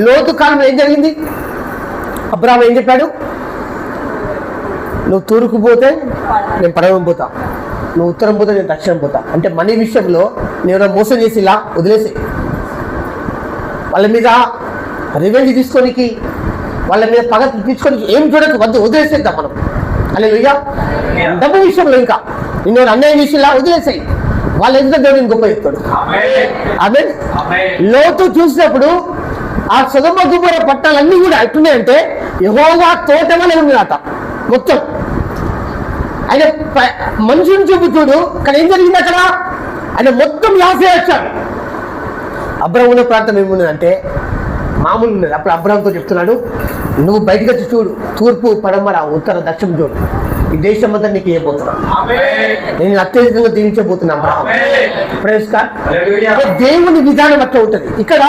లోతు కాలంలో ఏం జరిగింది? అబ్రాహాము ఏం చెప్పాడు? నువ్వు తూర్పు పోతే నేను పడవం పోతా, నువ్వు ఉత్తరం పోతే నేను దక్షిణం పోతా. అంటే మనీ విషయంలో నేను మోసం చేసి ఇలా వదిలేసి వాళ్ళ మీద రివెంజ్ తీసుకోనికి, వాళ్ళ మీద పగ తీసుకోనికి ఏం చూడక వద్దు, వదిలేసేద్దాం మనం. హల్లెలూయా. డబ్బు విషయంలో ఇంకా నిన్ను అన్యాయం విషయంలో వదిలేసాయి. వాళ్ళు ఎంత దేవుడిని గొప్ప చెప్తాడు. ఆమేన్. లోతు చూసినప్పుడు ఆ సొదొమ గొమొర్రా పట్టణాలన్నీ కూడా ఎట్టున్నాయంటే యెహోవా తోట వలె ఉంది అట మొత్తం. ఆయన మనుషుని చెబుతుడు. అక్కడ ఏం జరిగింది? అక్కడ ఆయన మొత్తం యాసే వచ్చాడు. అబ్రాహాము ఉన్న ప్రాంతం ఏమున్నదంటే మామూలు ఉన్నది. అప్పుడు అబ్రాహాముతో చెప్తున్నాడు, నువ్వు బయటకు వచ్చి చూడు, తూర్పు పడమర ఉత్తర దక్షిణం చూడు, ఈ దేశం అంతా నీకు ఇవ్వబోతున్నాను, నేను అత్యధికంగా దీవించబోతున్నా. అబ్రాహాము ప్రైజ్ గాడ్. దేవుని విధానం అట్లా ఉంటుంది. ఇక్కడ